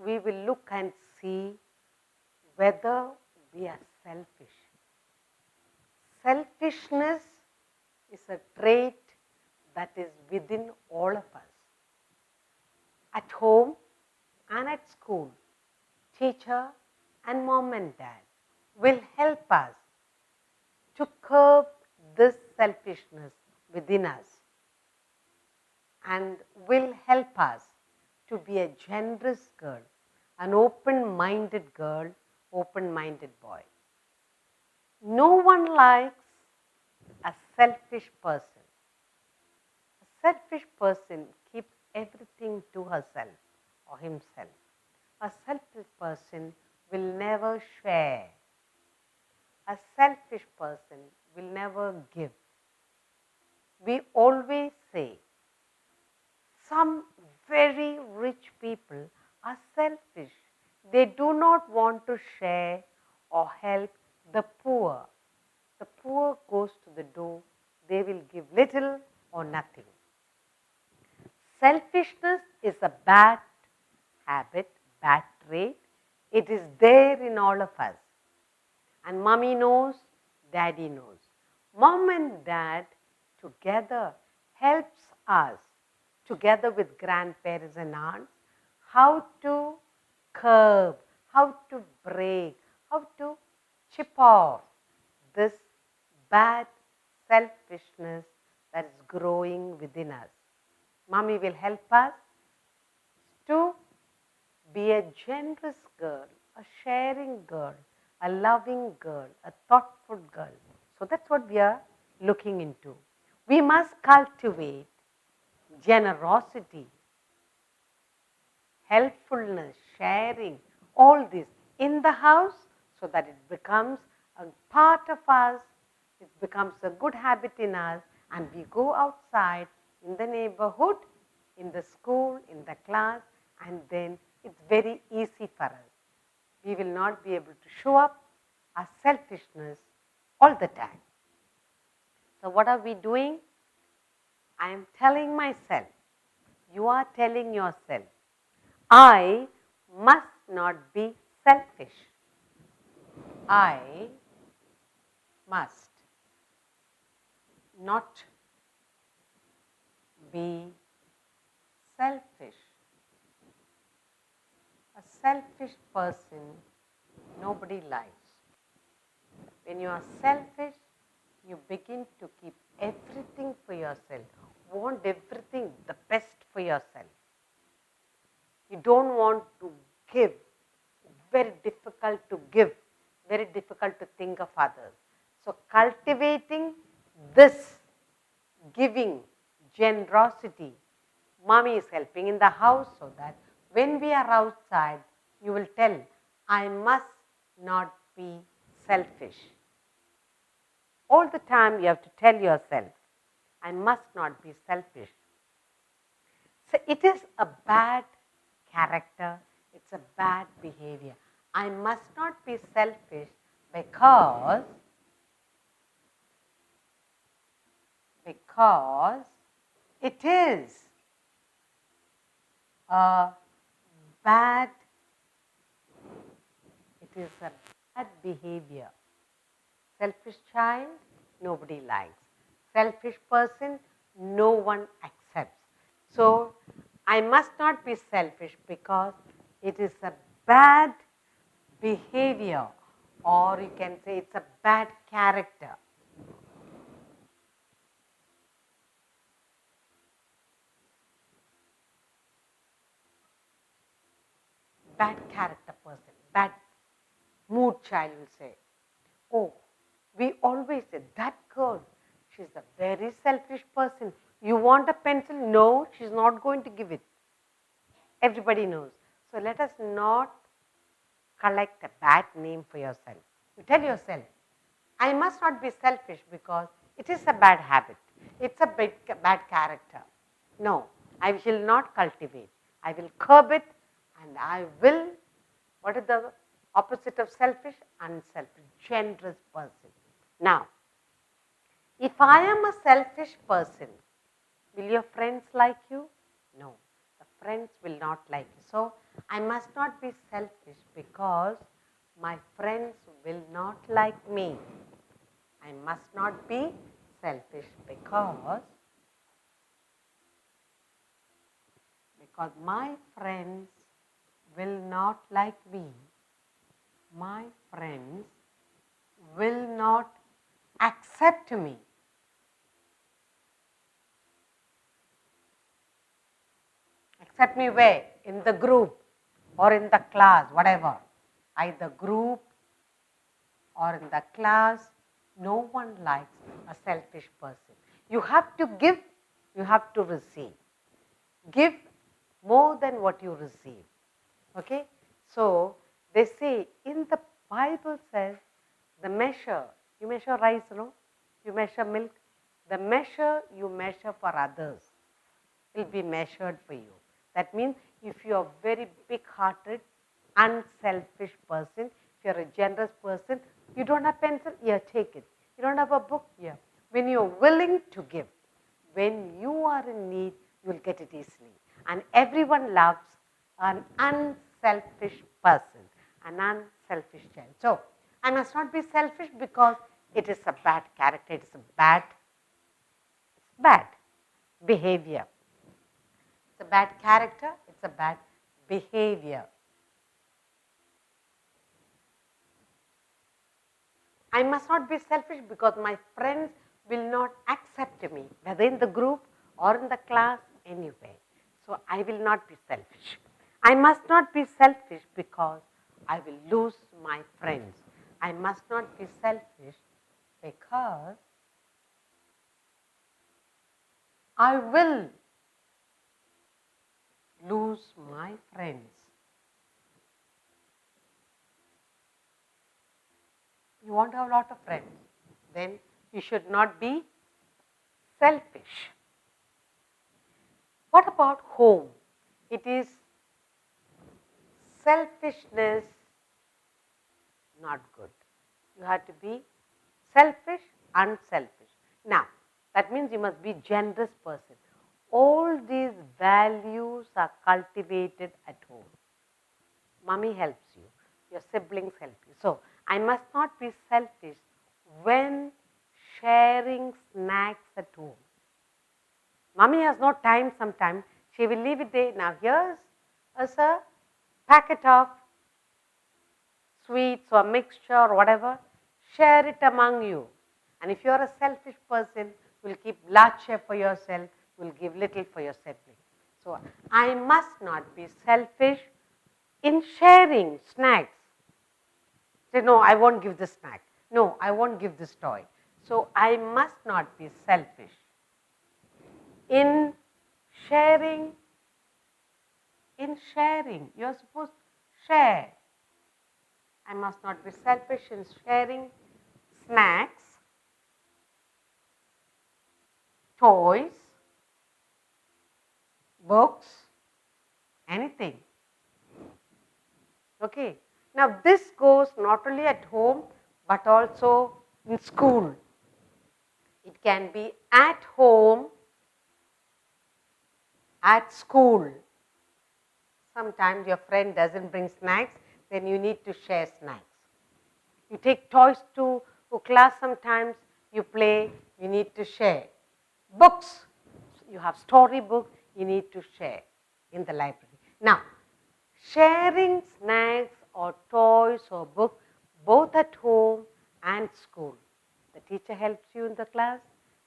we will look and see whether we are selfish. Selfishness is a trait that is within all of us. At home and at school, teacher and mom and dad will help us to curb this selfishness within us and will help us to be a generous girl, an open-minded girl, open-minded boy. No one likes a selfish person. A selfish person keeps everything to herself or himself. A selfish person will never share. A selfish person will never give. We always say some very rich people are selfish. They do not want to share or help the poor. The poor goes to the door, they will give little or nothing. Selfishness is a bad habit, bad trait. It is there in all of us. And mommy knows, daddy knows. Mom and dad together helps us, together with grandparents and aunts, how to curb, how to break, how to chip off this bad selfishness that is growing within us. Mommy will help us to be a generous girl, a sharing girl, a loving girl, a thoughtful girl. So that's what we are looking into. We must cultivate generosity, helpfulness, sharing, all this in the house so that it becomes a part of us, it becomes a good habit in us, and we go outside in the neighborhood, in the school, in the class, and then it's very easy for us. We will not be able to show up our selfishness all the time. So what are we doing? I am telling myself, you are telling yourself, I must not be selfish. I must not be selfish. A selfish person nobody likes. When you are selfish, you begin to keep everything for yourself, want everything the best for yourself. You don't want to give, very difficult to give, very difficult to think of others. So cultivating this giving, generosity, mommy is helping in the house so that when we are outside, you will tell, I must not be selfish. All the time you have to tell yourself, I must not be selfish. So it is a bad character, it's a bad behavior. I must not be selfish because it is a bad behavior. Selfish child, nobody likes. Selfish person, no one accepts. So, I must not be selfish because it is a bad behavior, or you can say it's a bad character. Bad character person, bad mood child will say, oh, we always say, that girl, she's a very selfish person. You want a pencil? No, she's not going to give it. Everybody knows. So let us not collect a bad name for yourself. You tell yourself, I must not be selfish because it is a bad habit. It's a bad character. No, I will not cultivate. I will curb it and I will, what is the opposite of selfish? Unselfish, generous person. Now, if I am a selfish person, will your friends like you? No. The friends will not like you. So I must not be selfish because my friends will not like me. I must not be selfish because my friends will not like me. My friends will not accept me. Accept me where? In the group or in the class, whatever. Either group or in the class, no one likes a selfish person. You have to give, you have to receive. Give more than what you receive. Okay? So, they say in the Bible says the measure, you measure rice, no? You measure milk. The measure you measure for others will be measured for you. That means if you are very big-hearted, unselfish person, if you are a generous person, you don't have pencil, here, take it. You don't have a book, here. When you are willing to give, when you are in need, you will get it easily. And everyone loves an unselfish person, an unselfish child. So, I must not be selfish because it is a bad character, it is a bad behavior. It's a bad character, it's a bad behavior. I must not be selfish because my friends will not accept me, whether in the group or in the class, anywhere. So I will not be selfish. I must not be selfish because I will lose my friends. I must not be selfish because I will lose my friends. You want to have a lot of friends, then you should not be selfish. What about home? It is selfishness, not good. You have to be selfish, unselfish. Now, that means you must be generous person. All these values are cultivated at home. Mummy helps you, your siblings help you. So, I must not be selfish when sharing snacks at home. Mummy has no time sometimes. She will leave it there. Now, here's a packet of sweets or mixture or whatever. Share it among you. And if you are a selfish person, you will keep large share for yourself, you will give little for your sibling. So, I must not be selfish in sharing snacks. Say, no, I won't give this snack. No, I won't give this toy. So, I must not be selfish in sharing. In sharing, you are supposed to share. I must not be selfish in sharing snacks, toys, books, anything. Okay. Now, this goes not only at home, but also in school. It can be at home, at school. Sometimes your friend doesn't bring snacks, then you need to share snacks. You take toys to class sometimes, you play, you need to share. Books, you have story book, you need to share in the library. Now, sharing snacks or toys or book both at home and school. The teacher helps you in the class,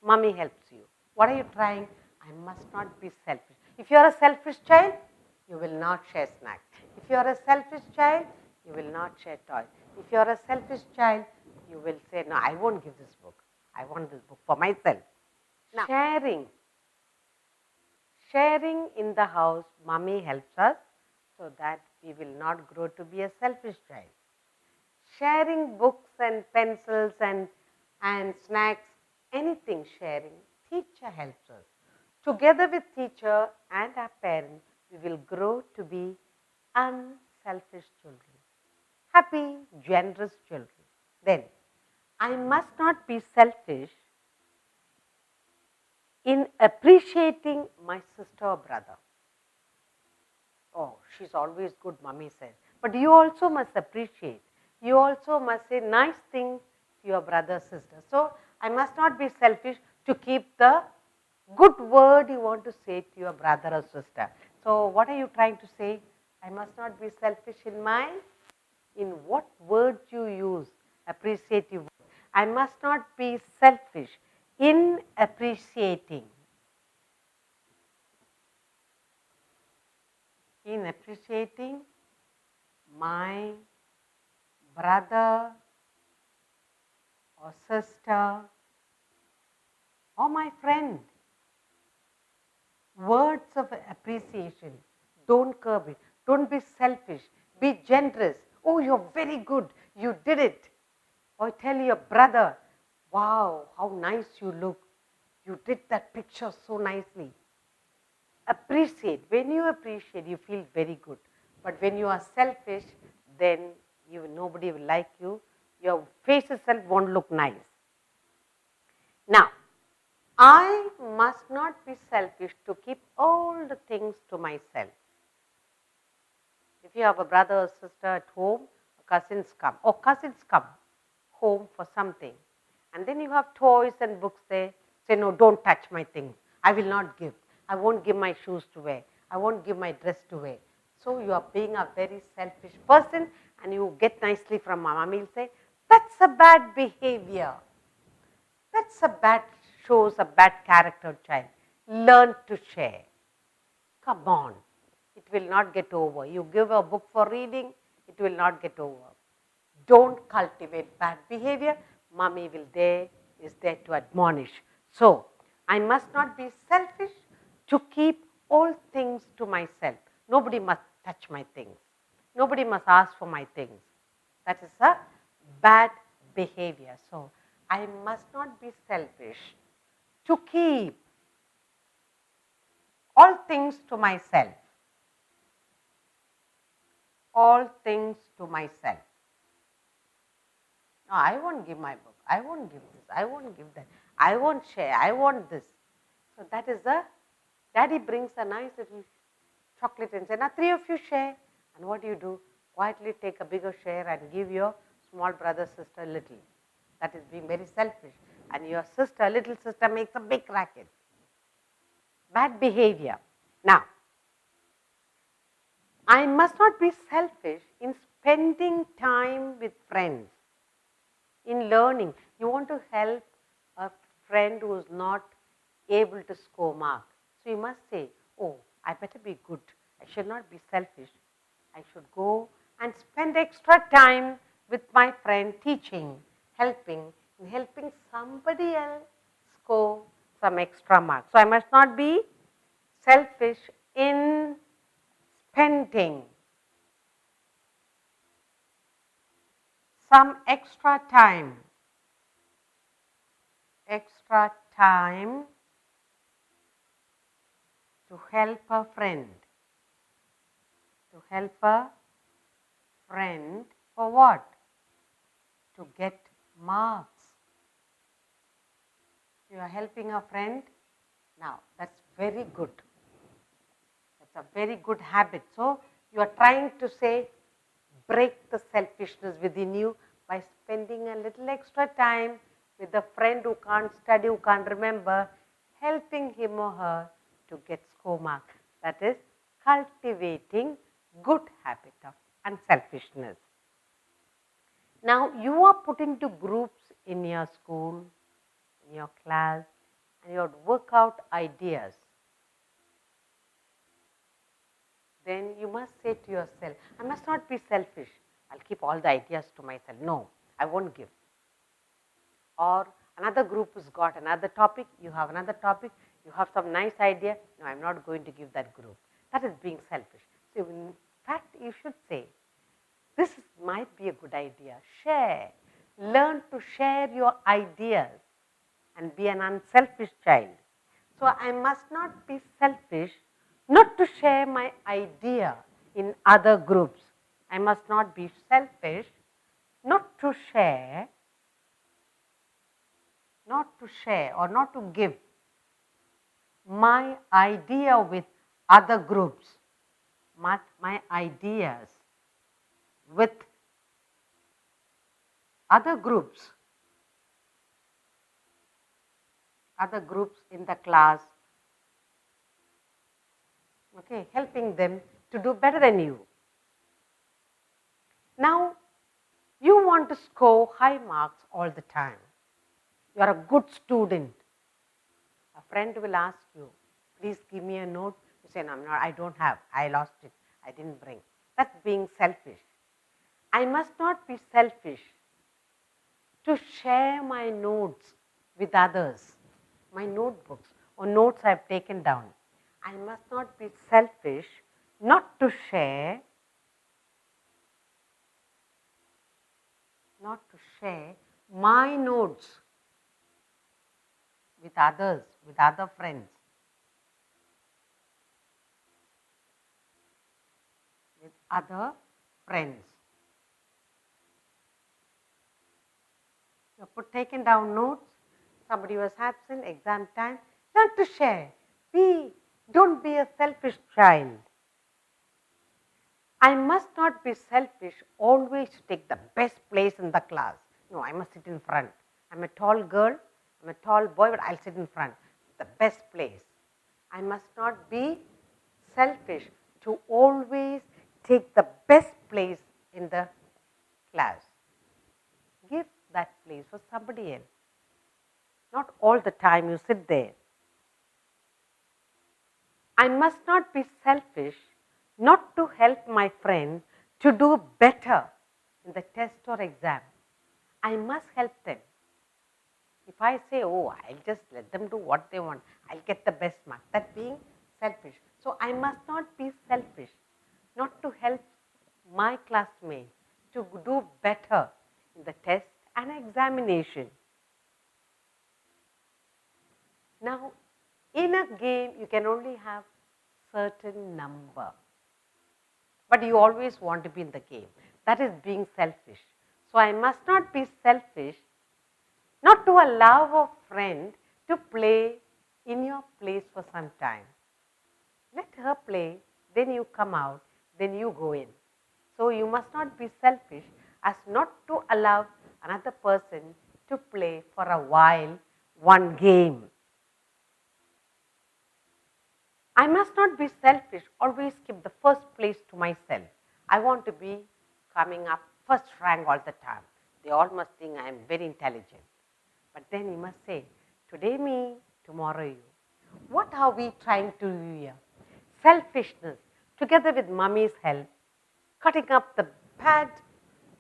mummy helps you. What are you trying? I must not be selfish. If you are a selfish child, you will not share snacks. If you are a selfish child, you will not share toys. If you are a selfish child, you will say, no, I won't give this book. I want this book for myself. Now, sharing in the house, mummy helps us so that we will not grow to be a selfish child. Sharing books and pencils and snacks, anything sharing, teacher helps us. Together with teacher and our parents, we will grow to be unselfish children, happy, generous children. Then, I must not be selfish in appreciating my sister or brother. Oh, she's always good, mommy says. But you also must appreciate. You also must say nice things to your brother, sister. So I must not be selfish to keep the good word you want to say to your brother or sister. So what are you trying to say? I must not be selfish in what words you use, appreciative. I must not be selfish in appreciating. In appreciating my brother or sister or my friend. Words of appreciation. Don't curb it. Don't be selfish. Be generous. Oh, you're very good. You did it. Or tell your brother, wow, how nice you look. You did that picture so nicely. Appreciate. When you appreciate, you feel very good. But when you are selfish, then nobody will like you. Your face itself won't look nice. Now, I must not be selfish to keep all the things to myself. If you have a brother or sister at home, cousins come home for something, and then you have toys and books there, say, no, don't touch my things. I will not give. I won't give my shoes to wear. I won't give my dress to wear. So you are being a very selfish person, and you get nicely from mama. Will say, that's a bad behavior. Shows a bad character child. Learn to share. Come on. It will not get over. You give a book for reading, it will not get over. Don't cultivate bad behavior. Mommy is there to admonish. So, I must not be selfish to keep all things to myself. Nobody must touch my things. Nobody must ask for my things. That is a bad behavior. So, I must not be selfish to keep all things to myself. All things to myself. No, I won't give my book. I won't give this. I won't give that. I won't share. I want this. So that is daddy brings a nice little chocolate and say, now 3 of you share. And what do? Quietly take a bigger share and give your small brother, sister little. That is being very selfish. And your sister, little sister, makes a big racket. Bad behavior. Now, I must not be selfish in spending time with friends, in learning. You want to help a friend who is not able to score marks. So you must say, oh, I better be good. I should not be selfish. I should go and spend extra time with my friend teaching, helping somebody else score some extra marks. So I must not be selfish in spending some extra time to help a friend. To help a friend for what? To get marks. You are helping a friend. Now, that's very good. That's a very good habit. So, you are trying to say, break the selfishness within you by spending a little extra time with a friend who can't study, who can't remember, helping him or her to get score marks. That is cultivating good habit of unselfishness. Now, you are put into groups in your school, in your class, and you have to work out ideas. Then you must say to yourself, I must not be selfish. I'll keep all the ideas to myself. No, I won't give. Or another group has got another topic, you have another topic, you have some nice idea. No, I'm not going to give that group. That is being selfish. So in fact, you should say, this might be a good idea. Share. Learn to share your ideas and be an unselfish child. So I must not be selfish not to share my idea in other groups. I must not be selfish not to share or not to give my idea with other groups. my ideas with other groups in the class, okay, helping them to do better than you. Now, you want to score high marks all the time. You are a good student. A friend will ask you, please give me a note. You say, no, I don't have. I lost it. I didn't bring. That's being selfish. I must not be selfish to share my notes with others, my notebooks or notes I've taken down. I must not be selfish not to share my notes with others, with other friends, with other friends. You have taken down notes, somebody was absent, exam time, learn to share. Don't be a selfish child. I must not be selfish always to take the best place in the class. No, I must sit in front. I'm a tall girl, I'm a tall boy, but I'll sit in front. The best place. I must not be selfish to always take the best place in the class. Give that place for somebody else. Not all the time you sit there. I must not be selfish not to help my friend to do better in the test or exam. I must help them. If I say, oh, I'll just let them do what they want, I'll get the best mark, that's being selfish. So I must not be selfish not to help my classmates to do better in the test and examination. Now, in a game, you can only have certain number, but you always want to be in the game. That is being selfish. So I must not be selfish not to allow a friend to play in your place for some time. Let her play, then you come out, then you go in. So you must not be selfish as not to allow another person to play for a while one game. I must not be selfish, always keep the first place to myself. I want to be coming up first rank all the time. They all must think I am very intelligent. But then you must say, today me, tomorrow you. What are we trying to do here? Selfishness, together with mummy's help, cutting up the bad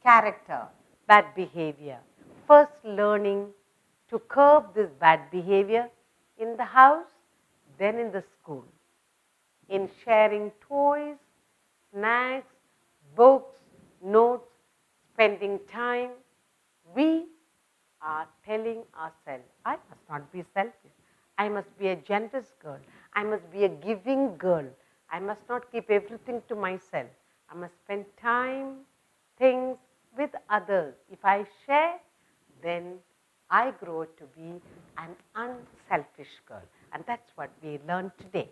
character, bad behavior. First learning to curb this bad behavior in the house, then in the school. In sharing toys, snacks, books, notes, spending time, we are telling ourselves, I must not be selfish. I must be a generous girl. I must be a giving girl. I must not keep everything to myself. I must spend time, things with others. If I share, then I grow to be an unselfish girl. And that's what we learned today.